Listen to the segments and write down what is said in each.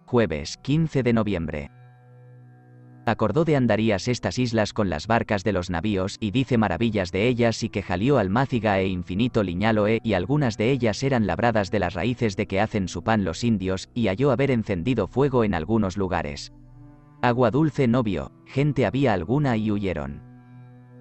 Jueves, 15 de noviembre. Acordó de Andarías estas islas con las barcas de los navíos, y dice maravillas de ellas, y que Jalió Almáciga e infinito Liñaloe, y algunas de ellas eran labradas de las raíces de que hacen su pan los indios, y halló haber encendido fuego en algunos lugares. Agua dulce no vio, gente había alguna y huyeron.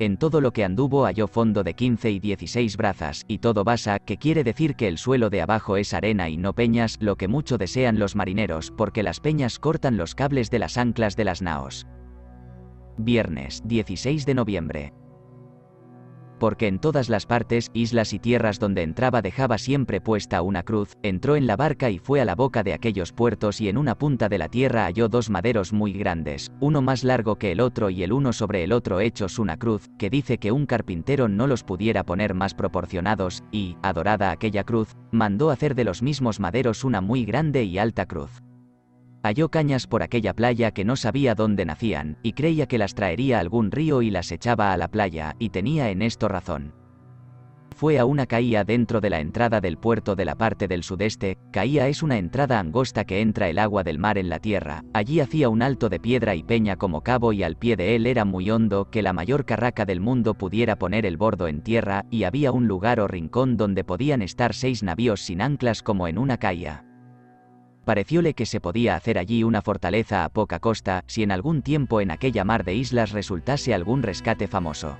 En todo lo que anduvo halló fondo de 15 y 16 brazas, y todo basa, que quiere decir que el suelo de abajo es arena y no peñas, lo que mucho desean los marineros, porque las peñas cortan los cables de las anclas de las naos. Viernes, 16 de noviembre. Porque en todas las partes, islas y tierras donde entraba dejaba siempre puesta una cruz, entró en la barca y fue a la boca de aquellos puertos, y en una punta de la tierra halló dos maderos muy grandes, uno más largo que el otro y el uno sobre el otro hechos una cruz, que dice que un carpintero no los pudiera poner más proporcionados, y, adorada aquella cruz, mandó hacer de los mismos maderos una muy grande y alta cruz. Halló cañas por aquella playa que no sabía dónde nacían, y creía que las traería algún río y las echaba a la playa, y tenía en esto razón. Fue a una caía dentro de la entrada del puerto de la parte del sudeste. Caía es una entrada angosta que entra el agua del mar en la tierra. Allí hacía un alto de piedra y peña como cabo, y al pie de él era muy hondo, que la mayor carraca del mundo pudiera poner el bordo en tierra, y había un lugar o rincón donde podían estar 6 navíos sin anclas como en una caía. Parecióle que se podía hacer allí una fortaleza a poca costa, si en algún tiempo en aquella mar de islas resultase algún rescate famoso.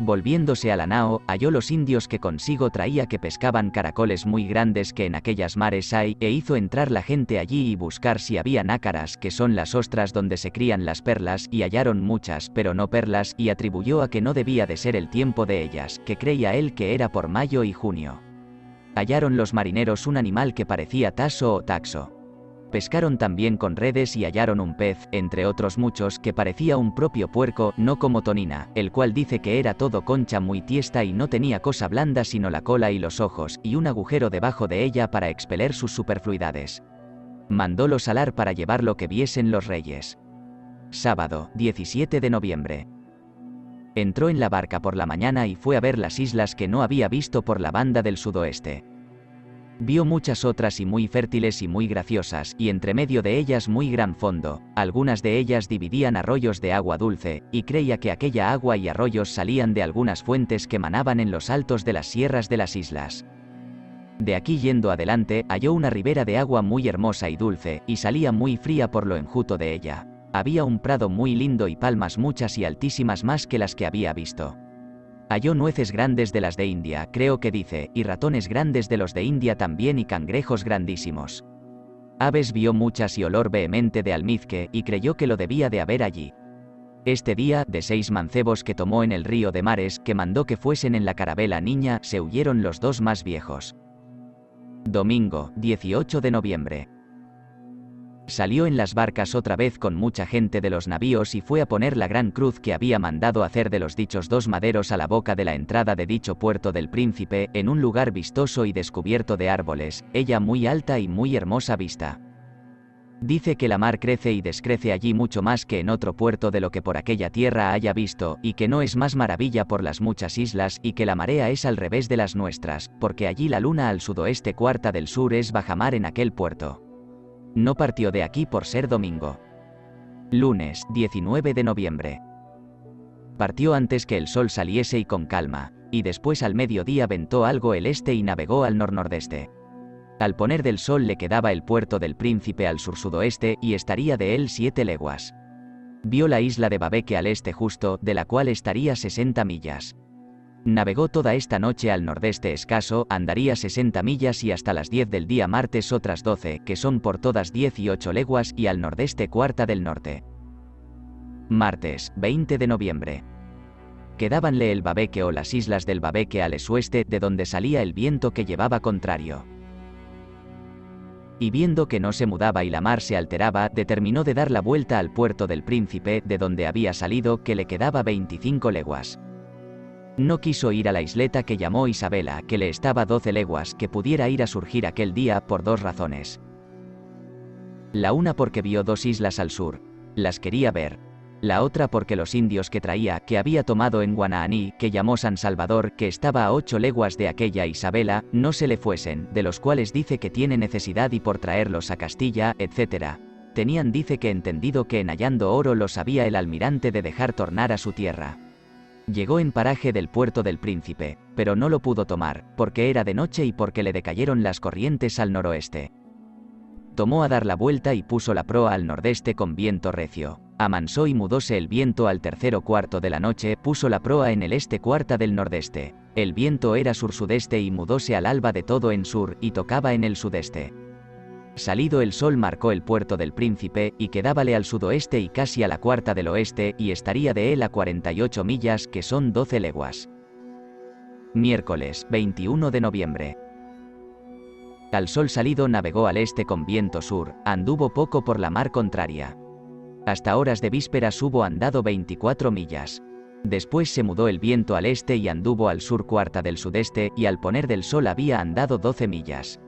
Volviéndose a la nao, halló los indios que consigo traía que pescaban caracoles muy grandes que en aquellas mares hay, e hizo entrar la gente allí y buscar si había nácaras, que son las ostras donde se crían las perlas, y hallaron muchas, pero no perlas, y atribuyó a que no debía de ser el tiempo de ellas, que creía él que era por mayo y junio. Hallaron los marineros un animal que parecía taso o taxo. Pescaron también con redes y hallaron un pez, entre otros muchos, que parecía un propio puerco, no como tonina, el cual dice que era todo concha muy tiesta y no tenía cosa blanda sino la cola y los ojos, y un agujero debajo de ella para expeler sus superfluidades. Mandólo salar para llevar lo que viesen los reyes. Sábado, 17 de noviembre. Entró en la barca por la mañana y fue a ver las islas que no había visto por la banda del sudoeste. Vio muchas otras y muy fértiles y muy graciosas, y entre medio de ellas muy gran fondo. Algunas de ellas dividían arroyos de agua dulce, y creía que aquella agua y arroyos salían de algunas fuentes que manaban en los altos de las sierras de las islas. De aquí yendo adelante, halló una ribera de agua muy hermosa y dulce, y salía muy fría por lo enjuto de ella. Había un prado muy lindo y palmas muchas y altísimas más que las que había visto. Halló nueces grandes de las de India, creo que dice, y ratones grandes de los de India también, y cangrejos grandísimos. Aves vio muchas y olor vehemente de almizque, y creyó que lo debía de haber allí. Este día, de 6 mancebos que tomó en el río de mares, que mandó que fuesen en la carabela niña, se huyeron los 2 más viejos. Domingo, 18 de noviembre. Salió en las barcas otra vez con mucha gente de los navíos y fue a poner la gran cruz que había mandado hacer de los dichos 2 maderos a la boca de la entrada de dicho puerto del príncipe, en un lugar vistoso y descubierto de árboles, ella muy alta y muy hermosa vista. Dice que la mar crece y descrece allí mucho más que en otro puerto de lo que por aquella tierra haya visto, y que no es más maravilla por las muchas islas, y que la marea es al revés de las nuestras, porque allí la luna al sudoeste cuarta del sur es bajamar en aquel puerto. No partió de aquí por ser domingo. Lunes, 19 de noviembre. Partió antes que el sol saliese y con calma, y después al mediodía ventó algo el este y navegó al nor-nordeste. Al poner del sol le quedaba el puerto del príncipe al sur-sudoeste, y estaría de él 7 leguas. Vio la isla de Babeque al este justo, de la cual estaría 60 millas. Navegó toda esta noche al nordeste escaso, andaría 60 millas y hasta las 10 del día martes otras 12, que son por todas 18 leguas, y al nordeste cuarta del norte. Martes, 20 de noviembre. Quedábanle el Babeque o las islas del Babeque al esueste, de donde salía el viento que llevaba contrario. Y viendo que no se mudaba y la mar se alteraba, determinó de dar la vuelta al puerto del príncipe, de donde había salido, que le quedaba 25 leguas. No quiso ir a la isleta que llamó Isabela, que le estaba 12 leguas, que pudiera ir a surgir aquel día, por 2 razones. La una porque vio 2 islas al sur. Las quería ver. La otra porque los indios que traía, que había tomado en Guanaaní, que llamó San Salvador, que estaba a 8 leguas de aquella Isabela, no se le fuesen, de los cuales dice que tiene necesidad y por traerlos a Castilla, etc. Tenían dice que entendido que en hallando oro los había el almirante de dejar tornar a su tierra. Llegó en paraje del puerto del Príncipe, pero no lo pudo tomar, porque era de noche y porque le decayeron las corrientes al noroeste. Tomó a dar la vuelta y puso la proa al nordeste con viento recio. Amansó y mudóse el viento al tercero cuarto de la noche, puso la proa en el este cuarta del nordeste. El viento era sur-sudeste y mudóse al alba de todo en sur, y tocaba en el sudeste. Salido el sol marcó el puerto del Príncipe, y quedábale al sudoeste y casi a la cuarta del oeste, y estaría de él a 48 millas, que son 12 leguas. Miércoles, 21 de noviembre. Al sol salido navegó al este con viento sur, anduvo poco por la mar contraria. Hasta horas de vísperas hubo andado 24 millas. Después se mudó el viento al este y anduvo al sur cuarta del sudeste, y al poner del sol había andado 12 millas.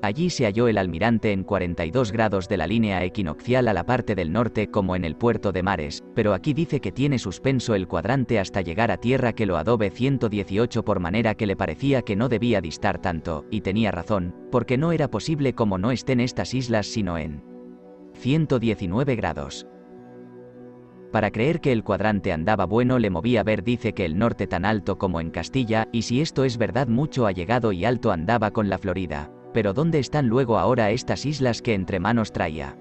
Allí se halló el almirante en 42 grados de la línea equinoccial a la parte del norte como en el puerto de Mares, pero aquí dice que tiene suspenso el cuadrante hasta llegar a tierra que lo adobe 118 por manera que le parecía que no debía distar tanto, y tenía razón, porque no era posible como no estén estas islas sino en 119 grados. Para creer que el cuadrante andaba bueno le movía ver dice que el norte tan alto como en Castilla, y si esto es verdad mucho allegado y alto andaba con la Florida. Pero ¿dónde están luego ahora estas islas que entre manos traía?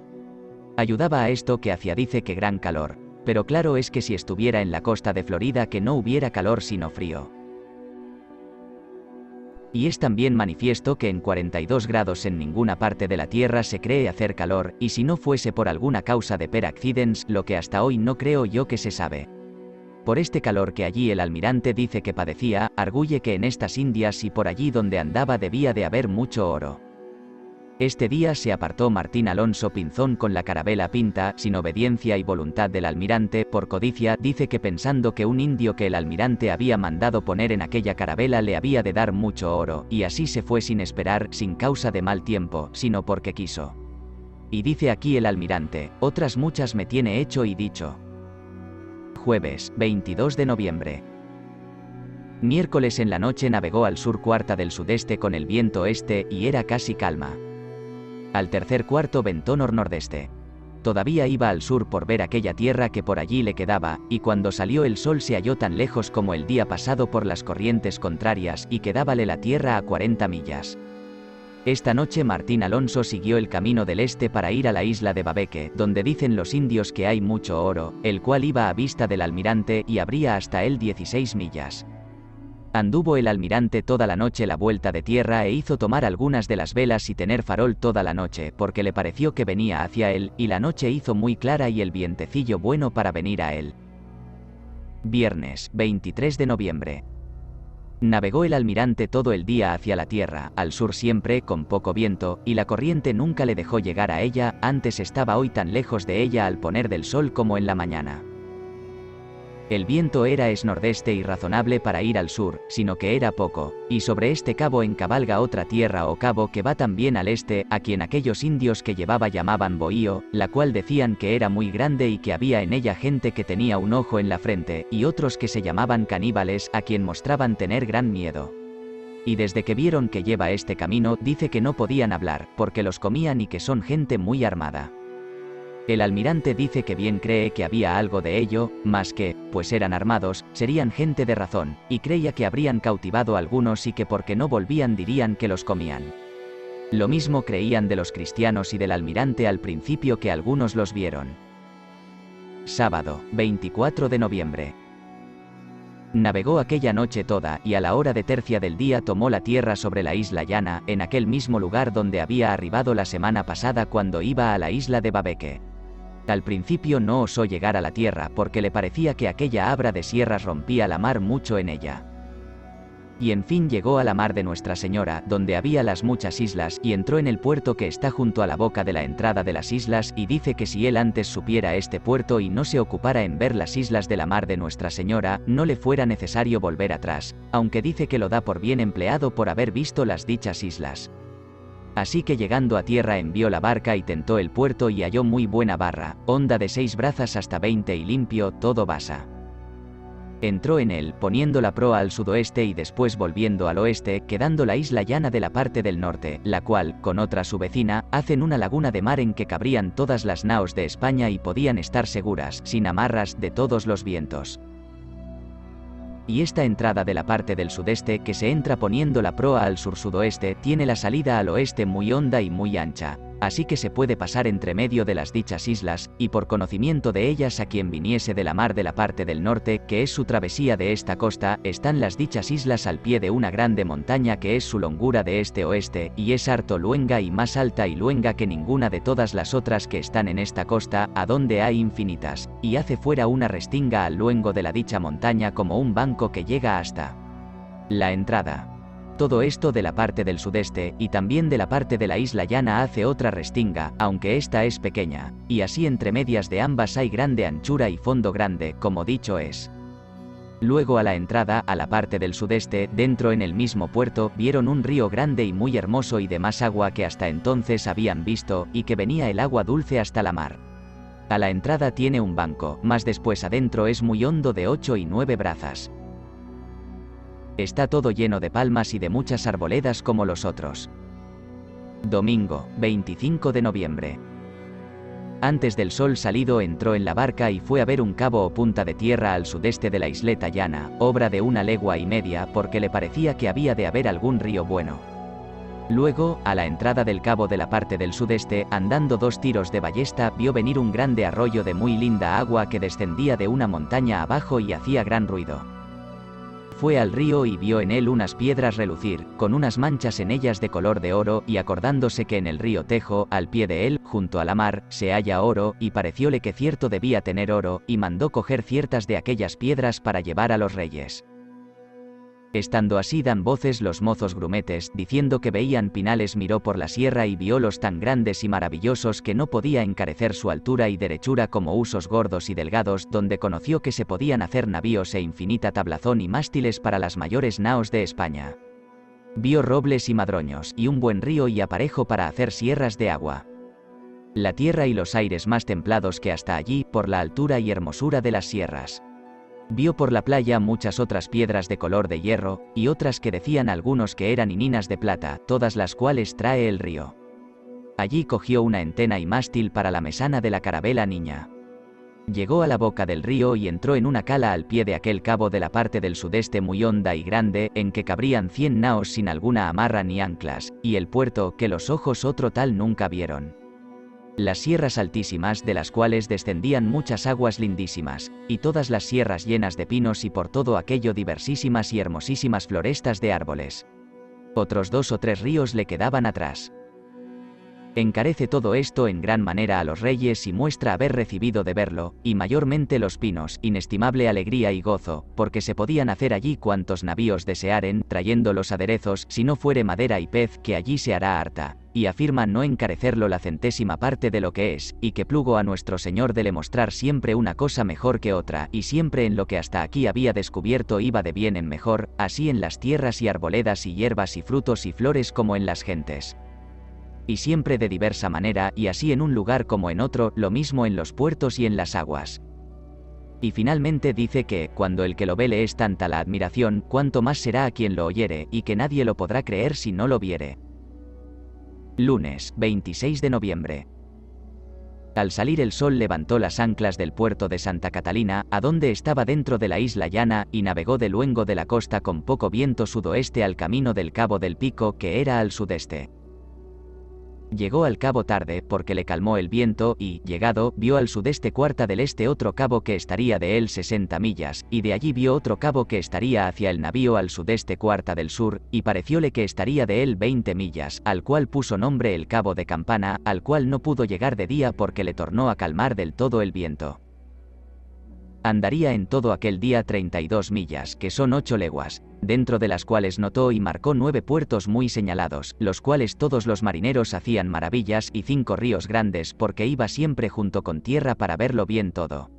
Ayudaba a esto que hacía dice que gran calor, pero claro es que si estuviera en la costa de Florida que no hubiera calor sino frío. Y es también manifiesto que en 42 grados en ninguna parte de la Tierra se cree hacer calor, y si no fuese por alguna causa de per accidens, lo que hasta hoy no creo yo que se sabe. Por este calor que allí el almirante dice que padecía, arguye que en estas Indias y por allí donde andaba debía de haber mucho oro. Este día se apartó Martín Alonso Pinzón con la carabela Pinta, sin obediencia y voluntad del almirante, por codicia, dice que pensando que un indio que el almirante había mandado poner en aquella carabela le había de dar mucho oro, y así se fue sin esperar, sin causa de mal tiempo, sino porque quiso. Y dice aquí el almirante, otras muchas me tiene hecho y dicho. Jueves, 22 de noviembre. Miércoles en la noche navegó al sur cuarta del sudeste con el viento este y era casi calma. Al tercer cuarto ventó nor-nordeste. Todavía iba al sur por ver aquella tierra que por allí le quedaba, y cuando salió el sol se halló tan lejos como el día pasado por las corrientes contrarias y quedábale la tierra a 40 millas. Esta noche Martín Alonso siguió el camino del este para ir a la isla de Babeque, donde dicen los indios que hay mucho oro, el cual iba a vista del almirante y habría hasta él 16 millas. Anduvo el almirante toda la noche la vuelta de tierra e hizo tomar algunas de las velas y tener farol toda la noche, porque le pareció que venía hacia él, y la noche hizo muy clara y el vientecillo bueno para venir a él. Viernes, 23 de noviembre. Navegó el almirante todo el día hacia la tierra, al sur siempre, con poco viento, y la corriente nunca le dejó llegar a ella, antes estaba hoy tan lejos de ella al poner del sol como en la mañana. El viento era nordeste y razonable para ir al sur, sino que era poco, y sobre este cabo encabalga otra tierra o cabo que va también al este, a quien aquellos indios que llevaba llamaban Bohío, la cual decían que era muy grande y que había en ella gente que tenía un ojo en la frente, y otros que se llamaban caníbales, a quien mostraban tener gran miedo. Y desde que vieron que lleva este camino, dice que no podían hablar, porque los comían y que son gente muy armada. El almirante dice que bien cree que había algo de ello, mas que, pues eran armados, serían gente de razón, y creía que habrían cautivado a algunos y que porque no volvían dirían que los comían. Lo mismo creían de los cristianos y del almirante al principio que algunos los vieron. Sábado, 24 de noviembre. Navegó aquella noche toda, y a la hora de tercia del día tomó la tierra sobre la isla llana, en aquel mismo lugar donde había arribado la semana pasada cuando iba a la isla de Babeque. Al principio no osó llegar a la tierra porque le parecía que aquella abra de sierras rompía la mar mucho en ella. Y en fin llegó a la mar de Nuestra Señora, donde había las muchas islas, y entró en el puerto que está junto a la boca de la entrada de las islas, y dice que si él antes supiera este puerto y no se ocupara en ver las islas de la mar de Nuestra Señora, no le fuera necesario volver atrás, aunque dice que lo da por bien empleado por haber visto las dichas islas. Así que llegando a tierra envió la barca y tentó el puerto y halló muy buena barra, honda de 6 brazas hasta 20 y limpio, todo basa. Entró en él, poniendo la proa al sudoeste y después volviendo al oeste, quedando la isla llana de la parte del norte, la cual, con otra su vecina, hacen una laguna de mar en que cabrían todas las naos de España y podían estar seguras, sin amarras, de todos los vientos. Y esta entrada de la parte del sudeste, que se entra poniendo la proa al sur-sudoeste, tiene la salida al oeste muy honda y muy ancha. Así que se puede pasar entre medio de las dichas islas, y por conocimiento de ellas a quien viniese de la mar de la parte del norte, que es su travesía de esta costa, están las dichas islas al pie de una grande montaña que es su longura de este-oeste, y es harto luenga y más alta y luenga que ninguna de todas las otras que están en esta costa, a donde hay infinitas, y hace fuera una restinga al luengo de la dicha montaña como un banco que llega hasta la entrada. Todo esto de la parte del sudeste, y también de la parte de la isla llana hace otra restinga, aunque esta es pequeña, y así entre medias de ambas hay grande anchura y fondo grande, como dicho es. Luego a la entrada, a la parte del sudeste, dentro en el mismo puerto, vieron un río grande y muy hermoso y de más agua que hasta entonces habían visto, y que venía el agua dulce hasta la mar. A la entrada tiene un banco, más después adentro es muy hondo de 8 y 9 brazas. Está todo lleno de palmas y de muchas arboledas como los otros. Domingo, 25 de noviembre. Antes del sol salido entró en la barca y fue a ver un cabo o punta de tierra al sudeste de la isleta llana, obra de 1 legua y media, porque le parecía que había de haber algún río bueno. Luego, a la entrada del cabo de la parte del sudeste, andando 2 tiros de ballesta, vio venir un grande arroyo de muy linda agua que descendía de una montaña abajo y hacía gran ruido. Fue al río y vio en él unas piedras relucir, con unas manchas en ellas de color de oro, y acordándose que en el río Tejo, al pie de él, junto a la mar, se halla oro, y parecióle que cierto debía tener oro, y mandó coger ciertas de aquellas piedras para llevar a los reyes. Estando así dan voces los mozos grumetes, diciendo que veían pinales, miró por la sierra y viólos tan grandes y maravillosos que no podía encarecer su altura y derechura como usos gordos y delgados, donde conoció que se podían hacer navíos e infinita tablazón y mástiles para las mayores naos de España. Vio robles y madroños, y un buen río y aparejo para hacer sierras de agua. La tierra y los aires más templados que hasta allí, por la altura y hermosura de las sierras. Vio por la playa muchas otras piedras de color de hierro, y otras que decían algunos que eran hininas de plata, todas las cuales trae el río. Allí cogió una entena y mástil para la mesana de la carabela niña. Llegó a la boca del río y entró en una cala al pie de aquel cabo de la parte del sudeste muy honda y grande, en que cabrían 100 naos sin alguna amarra ni anclas, y el puerto, que los ojos otro tal nunca vieron. Las sierras altísimas de las cuales descendían muchas aguas lindísimas, y todas las sierras llenas de pinos y por todo aquello diversísimas y hermosísimas florestas de árboles. Otros 2 o 3 ríos le quedaban atrás. Encarece todo esto en gran manera a los reyes y muestra haber recibido de verlo, y mayormente los pinos, inestimable alegría y gozo, porque se podían hacer allí cuantos navíos desearen, trayendo los aderezos, si no fuere madera y pez, que allí se hará harta, y afirman no encarecerlo la 100ª parte de lo que es, y que plugo a nuestro Señor de le mostrar siempre una cosa mejor que otra, y siempre en lo que hasta aquí había descubierto iba de bien en mejor, así en las tierras y arboledas y hierbas y frutos y flores como en las gentes. Y siempre de diversa manera, y así en un lugar como en otro, lo mismo en los puertos y en las aguas. Y finalmente dice que, cuando el que lo ve le es tanta la admiración, cuanto más será a quien lo oyere, y que nadie lo podrá creer si no lo viere. Lunes, 26 de noviembre. Al salir el sol levantó las anclas del puerto de Santa Catalina, a donde estaba dentro de la isla llana, y navegó de luengo de la costa con poco viento sudoeste al camino del cabo del Pico, que era al sudeste. Llegó al cabo tarde, porque le calmó el viento, y, llegado, vio al sudeste cuarta del este otro cabo que estaría de él 60 millas, y de allí vio otro cabo que estaría hacia el navío al sudeste cuarta del sur, y parecióle que estaría de él 20 millas, al cual puso nombre el cabo de Campana, al cual no pudo llegar de día porque le tornó a calmar del todo el viento. Andaría en todo aquel día 32 millas, que son 8 leguas, dentro de las cuales notó y marcó 9 puertos muy señalados, los cuales todos los marineros hacían maravillas, y 5 ríos grandes, porque iba siempre junto con tierra para verlo bien todo.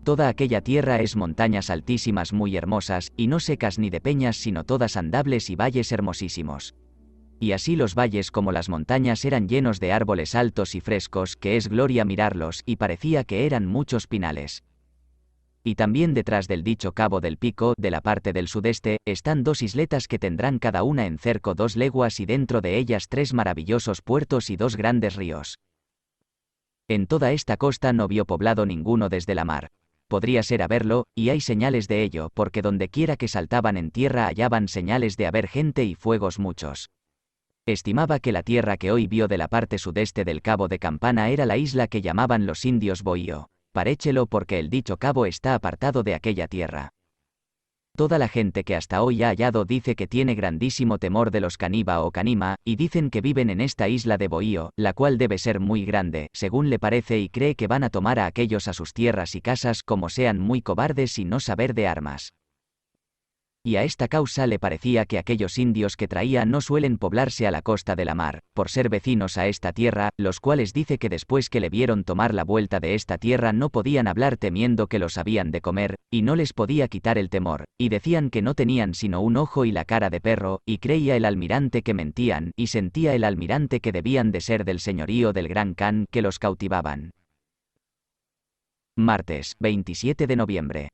Toda aquella tierra es montañas altísimas muy hermosas, y no secas ni de peñas sino todas andables y valles hermosísimos. Y así los valles como las montañas eran llenos de árboles altos y frescos, que es gloria mirarlos, y parecía que eran muchos pinales. Y también detrás del dicho cabo del Pico, de la parte del sudeste, están 2 isletas que tendrán cada una en cerco 2 leguas y dentro de ellas 3 maravillosos puertos y 2 grandes ríos. En toda esta costa no vio poblado ninguno desde la mar. Podría ser haberlo, y hay señales de ello, porque donde quiera que saltaban en tierra hallaban señales de haber gente y fuegos muchos. Estimaba que la tierra que hoy vio de la parte sudeste del cabo de Campana era la isla que llamaban los indios Bohío. Paréchelo porque el dicho cabo está apartado de aquella tierra. Toda la gente que hasta hoy ha hallado dice que tiene grandísimo temor de los Caniba o Canima, y dicen que viven en esta isla de Bohío, la cual debe ser muy grande, según le parece, y cree que van a tomar a aquellos a sus tierras y casas como sean muy cobardes y no saber de armas. Y a esta causa le parecía que aquellos indios que traía no suelen poblarse a la costa de la mar, por ser vecinos a esta tierra, los cuales dice que después que le vieron tomar la vuelta de esta tierra no podían hablar temiendo que los habían de comer, y no les podía quitar el temor, y decían que no tenían sino un ojo y la cara de perro, y creía el almirante que mentían, y sentía el almirante que debían de ser del señorío del Gran Khan que los cautivaban. Martes, 27 de noviembre.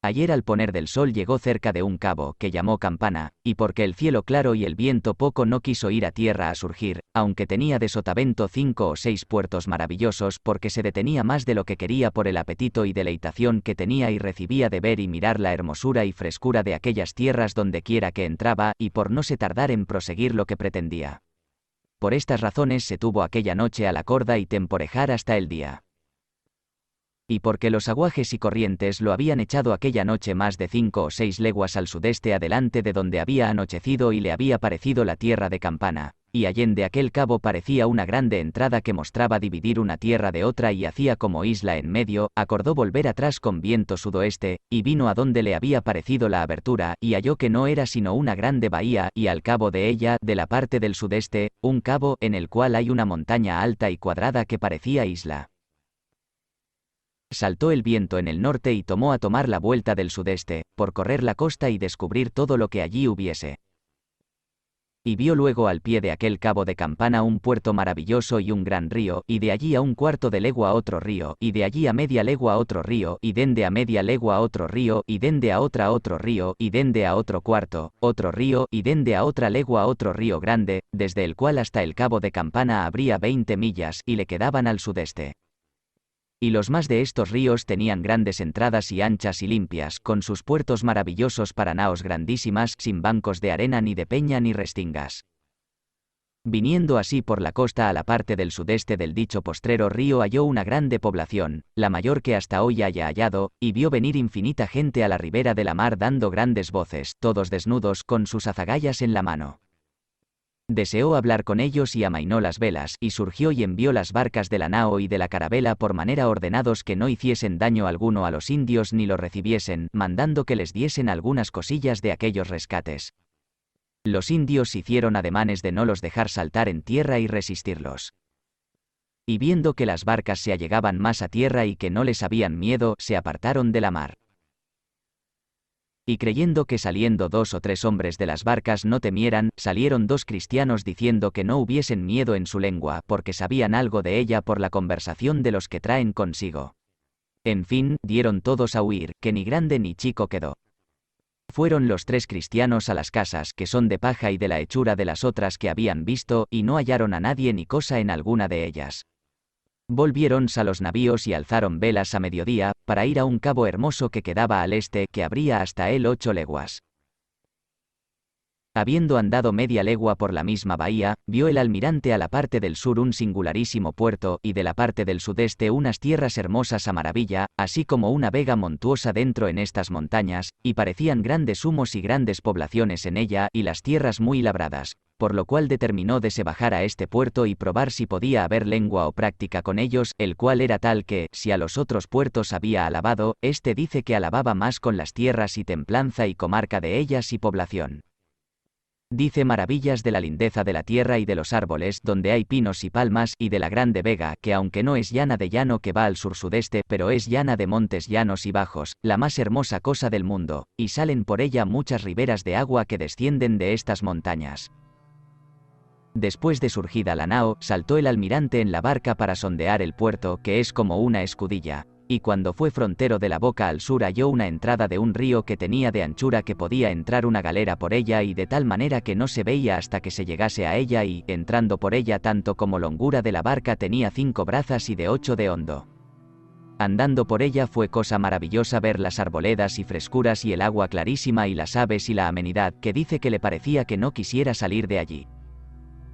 Ayer al poner del sol llegó cerca de un cabo que llamó Campana, y porque el cielo claro y el viento poco no quiso ir a tierra a surgir, aunque tenía de sotavento 5 o 6 puertos maravillosos, porque se detenía más de lo que quería por el apetito y deleitación que tenía y recibía de ver y mirar la hermosura y frescura de aquellas tierras donde quiera que entraba, y por no se tardar en proseguir lo que pretendía. Por estas razones se tuvo aquella noche a la corda y temporejar hasta el día. Y porque los aguajes y corrientes lo habían echado aquella noche más de 5 o 6 leguas al sudeste adelante de donde había anochecido y le había parecido la tierra de Campana, y allende aquel cabo parecía una grande entrada que mostraba dividir una tierra de otra y hacía como isla en medio, acordó volver atrás con viento sudoeste, y vino a donde le había parecido la abertura, y halló que no era sino una grande bahía, y al cabo de ella, de la parte del sudeste, un cabo, en el cual hay una montaña alta y cuadrada que parecía isla. Saltó el viento en el norte y tomó a tomar la vuelta del sudeste, por correr la costa y descubrir todo lo que allí hubiese. Y vio luego al pie de aquel cabo de Campana un puerto maravilloso y un gran río, y de allí a un cuarto de legua otro río, y de allí a media legua otro río, y dende a media legua otro río, y dende a otra otro río, y dende a otro cuarto, otro río, y dende a otra legua otro río grande, desde el cual hasta el cabo de Campana habría 20 millas, y le quedaban al sudeste. Y los más de estos ríos tenían grandes entradas y anchas y limpias, con sus puertos maravillosos para naos grandísimas, sin bancos de arena ni de peña ni restingas. Viniendo así por la costa a la parte del sudeste del dicho postrero río halló una grande población, la mayor que hasta hoy haya hallado, y vio venir infinita gente a la ribera de la mar dando grandes voces, todos desnudos, con sus azagallas en la mano. Deseó hablar con ellos y amainó las velas, y surgió y envió las barcas de la nao y de la carabela por manera ordenados que no hiciesen daño alguno a los indios ni lo recibiesen, mandando que les diesen algunas cosillas de aquellos rescates. Los indios hicieron ademanes de no los dejar saltar en tierra y resistirlos. Y viendo que las barcas se allegaban más a tierra y que no les habían miedo, se apartaron de la mar. Y creyendo que saliendo 2 o 3 hombres de las barcas no temieran, salieron 2 cristianos diciendo que no hubiesen miedo en su lengua, porque sabían algo de ella por la conversación de los que traen consigo. En fin, dieron todos a huir, que ni grande ni chico quedó. Fueron los 3 cristianos a las casas que son de paja y de la hechura de las otras que habían visto, y no hallaron a nadie ni cosa en alguna de ellas. Volviéronse a los navíos y alzaron velas a mediodía, para ir a un cabo hermoso que quedaba al este, que abría hasta él 8 leguas. Habiendo andado media legua por la misma bahía, vio el almirante a la parte del sur un singularísimo puerto, y de la parte del sudeste unas tierras hermosas a maravilla, así como una vega montuosa dentro en estas montañas, y parecían grandes humos y grandes poblaciones en ella, y las tierras muy labradas, por lo cual determinó de se bajar a este puerto y probar si podía haber lengua o práctica con ellos, el cual era tal que, si a los otros puertos había alabado, este dice que alababa más con las tierras y templanza y comarca de ellas y población. Dice maravillas de la lindeza de la tierra y de los árboles, donde hay pinos y palmas, y de la grande vega, que aunque no es llana de llano que va al sur-sudeste, pero es llana de montes llanos y bajos, la más hermosa cosa del mundo, y salen por ella muchas riberas de agua que descienden de estas montañas. Después de surgida la nao, saltó el almirante en la barca para sondear el puerto, que es como una escudilla. Y cuando fue frontero de la boca al sur halló una entrada de un río que tenía de anchura que podía entrar una galera por ella y de tal manera que no se veía hasta que se llegase a ella y, entrando por ella tanto como longura de la barca tenía 5 brazas y de 8 de hondo. Andando por ella fue cosa maravillosa ver las arboledas y frescuras y el agua clarísima y las aves y la amenidad que dice que le parecía que no quisiera salir de allí.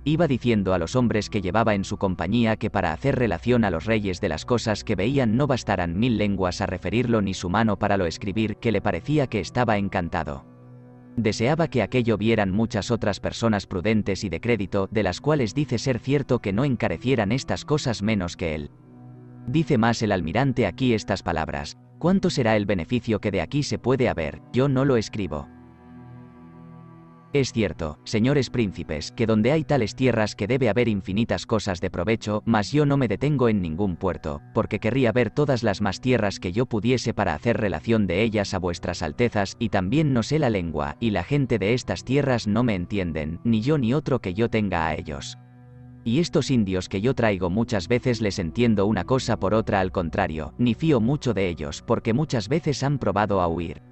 Iba diciendo a los hombres que llevaba en su compañía que para hacer relación a los reyes de las cosas que veían no bastaran 1000 lenguas a referirlo ni su mano para lo escribir, que le parecía que estaba encantado. Deseaba que aquello vieran muchas otras personas prudentes y de crédito, de las cuales dice ser cierto que no encarecieran estas cosas menos que él. Dice más el almirante aquí estas palabras: ¿cuánto será el beneficio que de aquí se puede haber? Yo no lo escribo. Es cierto, señores príncipes, que donde hay tales tierras que debe haber infinitas cosas de provecho, mas yo no me detengo en ningún puerto, porque querría ver todas las más tierras que yo pudiese para hacer relación de ellas a vuestras altezas, y también no sé la lengua, y la gente de estas tierras no me entienden, ni yo ni otro que yo tenga a ellos. Y estos indios que yo traigo muchas veces les entiendo una cosa por otra, al contrario, ni fío mucho de ellos, porque muchas veces han probado a huir.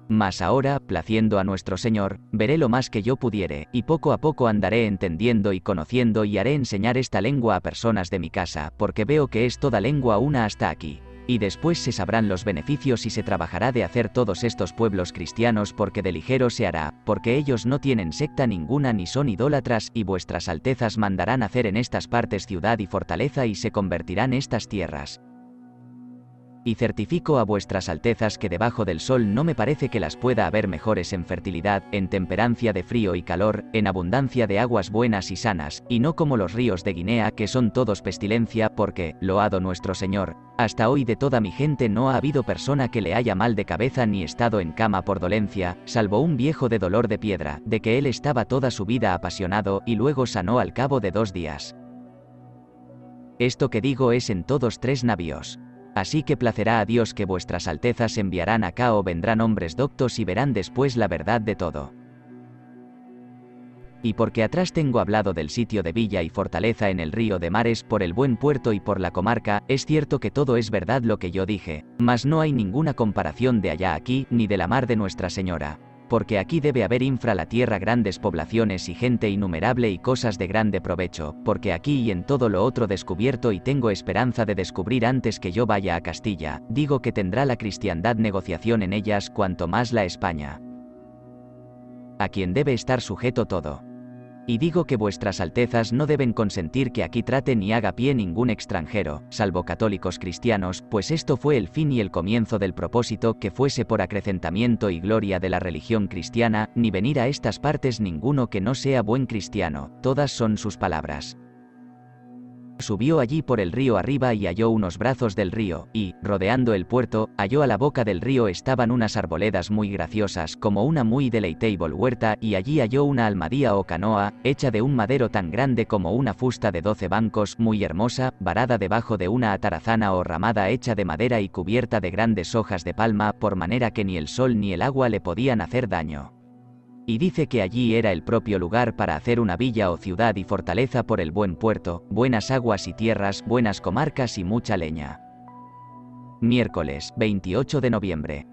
Mas ahora, placiendo a nuestro Señor, veré lo más que yo pudiere, y poco a poco andaré entendiendo y conociendo y haré enseñar esta lengua a personas de mi casa, porque veo que es toda lengua una hasta aquí. Y después se sabrán los beneficios y se trabajará de hacer todos estos pueblos cristianos, porque de ligero se hará, porque ellos no tienen secta ninguna ni son idólatras, y vuestras altezas mandarán hacer en estas partes ciudad y fortaleza y se convertirán estas tierras. Y certifico a vuestras altezas que debajo del sol no me parece que las pueda haber mejores en fertilidad, en temperancia de frío y calor, en abundancia de aguas buenas y sanas, y no como los ríos de Guinea que son todos pestilencia, porque, loado nuestro Señor, hasta hoy de toda mi gente no ha habido persona que le haya mal de cabeza ni estado en cama por dolencia, salvo un viejo de dolor de piedra, de que él estaba toda su vida apasionado y luego sanó al cabo de 2 días. Esto que digo es en todos 3 navíos. Así que placerá a Dios que vuestras altezas enviarán acá o vendrán hombres doctos y verán después la verdad de todo. Y porque atrás tengo hablado del sitio de villa y fortaleza en el río de mares, por el buen puerto y por la comarca, es cierto que todo es verdad lo que yo dije, mas no hay ninguna comparación de allá aquí, ni de la mar de Nuestra Señora. Porque aquí debe haber infra la tierra grandes poblaciones y gente innumerable y cosas de grande provecho, porque aquí y en todo lo otro descubierto y tengo esperanza de descubrir antes que yo vaya a Castilla, digo que tendrá la cristiandad negociación en ellas cuanto más la España. A quien debe estar sujeto todo. Y digo que vuestras altezas no deben consentir que aquí trate ni haga pie ningún extranjero, salvo católicos cristianos, pues esto fue el fin y el comienzo del propósito, que fuese por acrecentamiento y gloria de la religión cristiana, ni venir a estas partes ninguno que no sea buen cristiano, todas son sus palabras. Subió allí por el río arriba y halló unos brazos del río, y, rodeando el puerto, halló a la boca del río estaban unas arboledas muy graciosas, como una muy deleitable huerta, y allí halló una almadía o canoa, hecha de un madero tan grande como una fusta de 12 bancos, muy hermosa, varada debajo de una atarazana o ramada hecha de madera y cubierta de grandes hojas de palma, por manera que ni el sol ni el agua le podían hacer daño. Y dice que allí era el propio lugar para hacer una villa o ciudad y fortaleza por el buen puerto, buenas aguas y tierras, buenas comarcas y mucha leña. Miércoles, 28 de noviembre.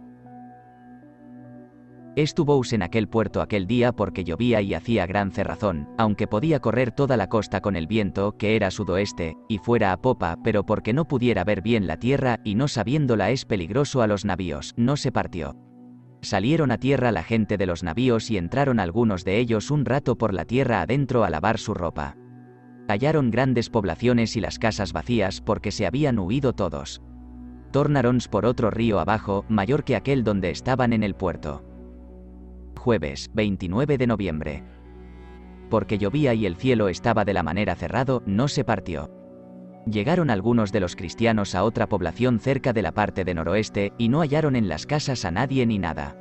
Estuvous en aquel puerto aquel día porque llovía y hacía gran cerrazón, aunque podía correr toda la costa con el viento, que era sudoeste, y fuera a popa, pero porque no pudiera ver bien la tierra, y no sabiéndola es peligroso a los navíos, no se partió. Salieron a tierra la gente de los navíos y entraron algunos de ellos un rato por la tierra adentro a lavar su ropa. Hallaron grandes poblaciones y las casas vacías porque se habían huido todos. Tornarons por otro río abajo, mayor que aquel donde estaban en el puerto. Jueves, 29 de noviembre. Porque llovía y el cielo estaba de la manera cerrado, no se partió. Llegaron algunos de los cristianos a otra población cerca de la parte de noroeste, y no hallaron en las casas a nadie ni nada.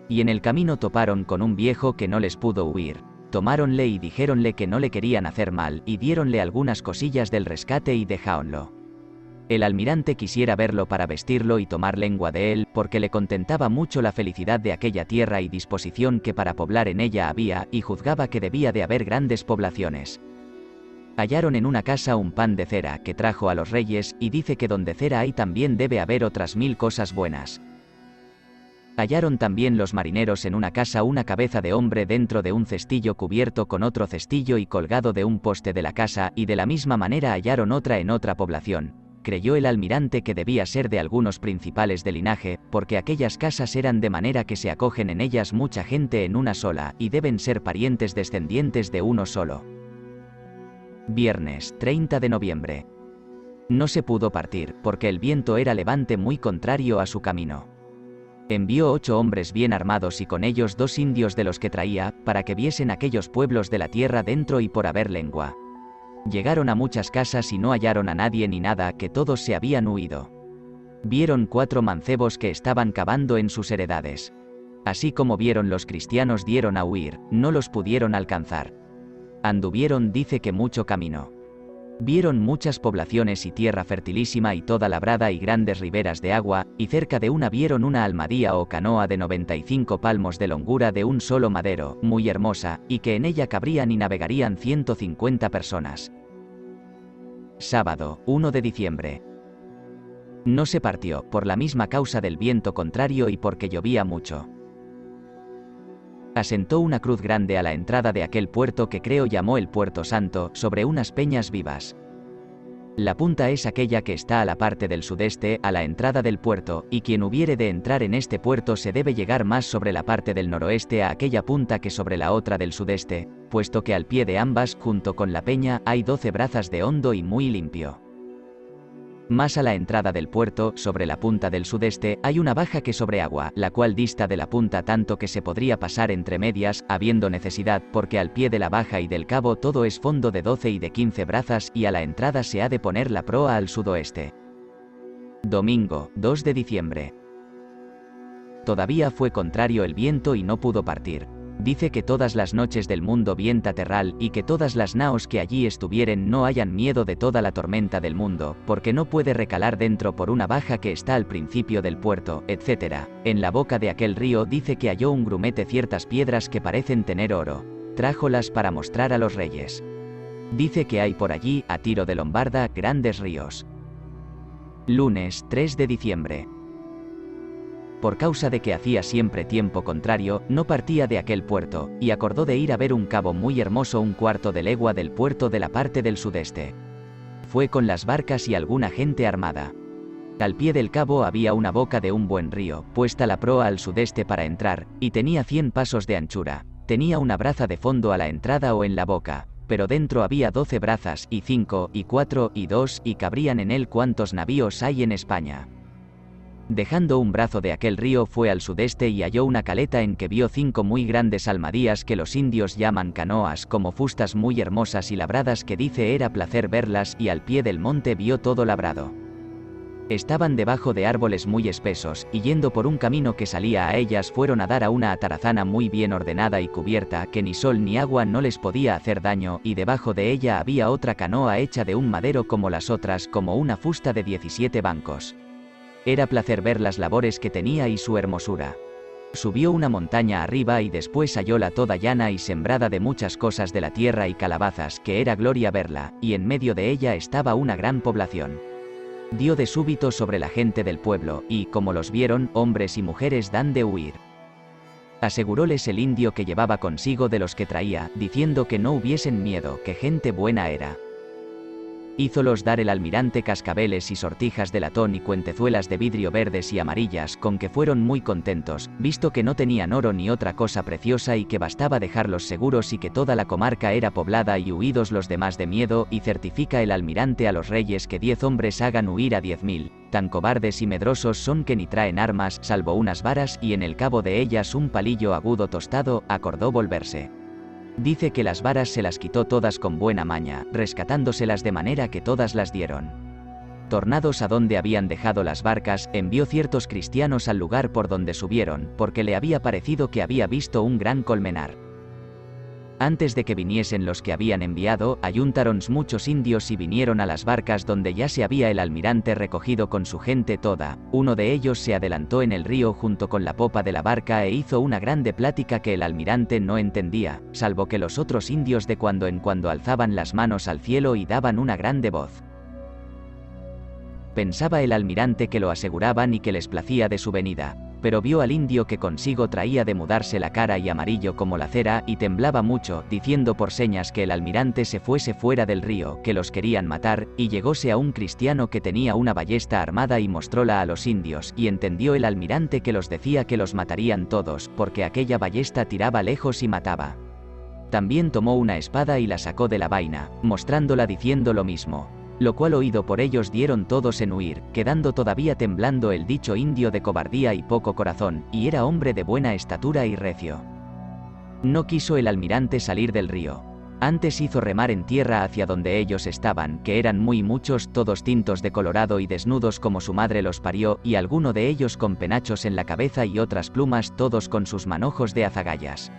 Y en el camino toparon con un viejo que no les pudo huir. Tomáronle y dijéronle que no le querían hacer mal, y diéronle algunas cosillas del rescate y dejáonlo. El almirante quisiera verlo para vestirlo y tomar lengua de él, porque le contentaba mucho la felicidad de aquella tierra y disposición que para poblar en ella había, y juzgaba que debía de haber grandes poblaciones. Hallaron en una casa un pan de cera que trajo a los reyes, y dice que donde cera hay también debe haber otras 1000 cosas buenas. Hallaron también los marineros en una casa una cabeza de hombre dentro de un cestillo cubierto con otro cestillo y colgado de un poste de la casa, y de la misma manera hallaron otra en otra población. Creyó el almirante que debía ser de algunos principales de linaje, porque aquellas casas eran de manera que se acogen en ellas mucha gente en una sola, y deben ser parientes descendientes de uno solo. Viernes, 30 de noviembre. No se pudo partir, porque el viento era levante muy contrario a su camino. Envió 8 hombres bien armados y con ellos 2 indios de los que traía, para que viesen aquellos pueblos de la tierra dentro y por haber lengua. Llegaron a muchas casas y no hallaron a nadie ni nada, que todos se habían huido. Vieron 4 mancebos que estaban cavando en sus heredades. Así como vieron los cristianos dieron a huir, no los pudieron alcanzar. Anduvieron dice que mucho camino. Vieron muchas poblaciones y tierra fertilísima y toda labrada y grandes riberas de agua, y cerca de una vieron una almadía o canoa de 95 palmos de longura de un solo madero, muy hermosa, y que en ella cabrían y navegarían 150 personas. Sábado, 1 de diciembre. No se partió, por la misma causa del viento contrario y porque llovía mucho. Asentó una cruz grande a la entrada de aquel puerto que creo llamó el Puerto Santo, sobre unas peñas vivas. La punta es aquella que está a la parte del sudeste, a la entrada del puerto, y quien hubiere de entrar en este puerto se debe llegar más sobre la parte del noroeste a aquella punta que sobre la otra del sudeste, puesto que al pie de ambas, junto con la peña, hay 12 brazas de hondo y muy limpio. Más a la entrada del puerto, sobre la punta del sudeste, hay una baja que sobre agua, la cual dista de la punta tanto que se podría pasar entre medias, habiendo necesidad, porque al pie de la baja y del cabo todo es fondo de 12 y de 15 brazas, y a la entrada se ha de poner la proa al sudoeste. Domingo, 2 de diciembre. Todavía fue contrario el viento y no pudo partir. Dice que todas las noches del mundo vienta terral, y que todas las naos que allí estuvieren no hayan miedo de toda la tormenta del mundo, porque no puede recalar dentro por una baja que está al principio del puerto, etc. En la boca de aquel río dice que halló un grumete ciertas piedras que parecen tener oro. Trájolas para mostrar a los reyes. Dice que hay por allí, a tiro de Lombarda, grandes ríos. Lunes, 3 de diciembre. Por causa de que hacía siempre tiempo contrario, no partía de aquel puerto, y acordó de ir a ver un cabo muy hermoso un cuarto de legua del puerto de la parte del sudeste. Fue con las barcas y alguna gente armada. Al pie del cabo había una boca de un buen río, puesta la proa al sudeste para entrar, y tenía 100 pasos de anchura. Tenía una braza de fondo a la entrada o en la boca, pero dentro había 12 brazas, y 5, y 4, y 2, y cabrían en él cuantos navíos hay en España. Dejando un brazo de aquel río fue al sudeste y halló una caleta en que vio 5 muy grandes almadías que los indios llaman canoas, como fustas muy hermosas y labradas que dice era placer verlas, y al pie del monte vio todo labrado. Estaban debajo de árboles muy espesos, y yendo por un camino que salía a ellas fueron a dar a una atarazana muy bien ordenada y cubierta, que ni sol ni agua no les podía hacer daño, y debajo de ella había otra canoa hecha de un madero como las otras, como una fusta de 17 bancos. Era placer ver las labores que tenía y su hermosura. Subió una montaña arriba y después hallóla toda llana y sembrada de muchas cosas de la tierra y calabazas, que era gloria verla, y en medio de ella estaba una gran población. Dio de súbito sobre la gente del pueblo, y, como los vieron, hombres y mujeres dan de huir. Aseguróles el indio que llevaba consigo de los que traía, diciendo que no hubiesen miedo, que gente buena era. Hízolos dar el almirante cascabeles y sortijas de latón y cuentezuelas de vidrio verdes y amarillas, con que fueron muy contentos, visto que no tenían oro ni otra cosa preciosa y que bastaba dejarlos seguros y que toda la comarca era poblada y huidos los demás de miedo, y certifica el almirante a los reyes que 10 hombres hagan huir a 10.000, tan cobardes y medrosos son que ni traen armas, salvo unas varas y en el cabo de ellas un palillo agudo tostado, acordó volverse. Dice que las varas se las quitó todas con buena maña, rescatándoselas de manera que todas las dieron. Tornados a donde habían dejado las barcas, envió ciertos cristianos al lugar por donde subieron, porque le había parecido que había visto un gran colmenar. Antes de que viniesen los que habían enviado, ayuntaron muchos indios y vinieron a las barcas donde ya se había el almirante recogido con su gente toda. Uno de ellos se adelantó en el río junto con la popa de la barca e hizo una grande plática que el almirante no entendía, salvo que los otros indios de cuando en cuando alzaban las manos al cielo y daban una grande voz. Pensaba el almirante que lo aseguraban y que les placía de su venida, pero vio al indio que consigo traía de mudarse la cara y amarillo como la cera, y temblaba mucho, diciendo por señas que el almirante se fuese fuera del río, que los querían matar, y llegóse a un cristiano que tenía una ballesta armada y mostróla a los indios, y entendió el almirante que los decía que los matarían todos, porque aquella ballesta tiraba lejos y mataba. También tomó una espada y la sacó de la vaina, mostrándola diciendo lo mismo. Lo cual oído por ellos dieron todos en huir, quedando todavía temblando el dicho indio de cobardía y poco corazón, y era hombre de buena estatura y recio. No quiso el almirante salir del río. Antes hizo remar en tierra hacia donde ellos estaban, que eran muy muchos, todos tintos de colorado y desnudos como su madre los parió, y alguno de ellos con penachos en la cabeza y otras plumas, todos con sus manojos de azagallas.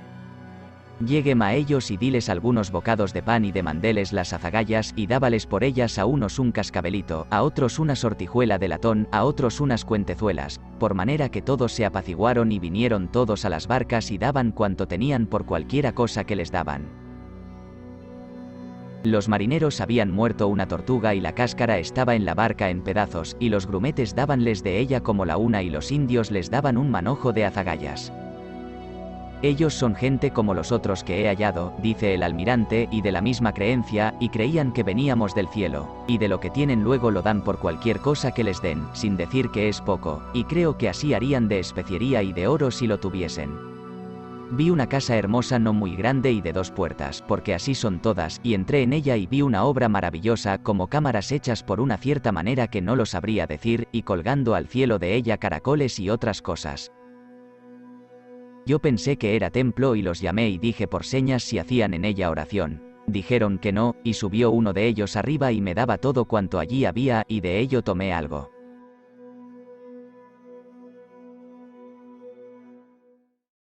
Lleguen a ellos y diles algunos bocados de pan y demandéles las azagallas, y dábales por ellas a unos un cascabelito, a otros una sortijuela de latón, a otros unas cuentezuelas, por manera que todos se apaciguaron y vinieron todos a las barcas y daban cuanto tenían por cualquiera cosa que les daban. Los marineros habían muerto una tortuga y la cáscara estaba en la barca en pedazos, y los grumetes dábanles de ella como la una y los indios les daban un manojo de azagallas. Ellos son gente como los otros que he hallado, dice el almirante, y de la misma creencia, y creían que veníamos del cielo, y de lo que tienen luego lo dan por cualquier cosa que les den, sin decir que es poco, y creo que así harían de especiería y de oro si lo tuviesen. Vi una casa hermosa no muy grande y de 2 puertas, porque así son todas, y entré en ella y vi una obra maravillosa, como cámaras hechas por una cierta manera que no lo sabría decir, y colgando al cielo de ella caracoles y otras cosas. Yo pensé que era templo y los llamé y dije por señas si hacían en ella oración. Dijeron que no, y subió uno de ellos arriba y me daba todo cuanto allí había, y de ello tomé algo.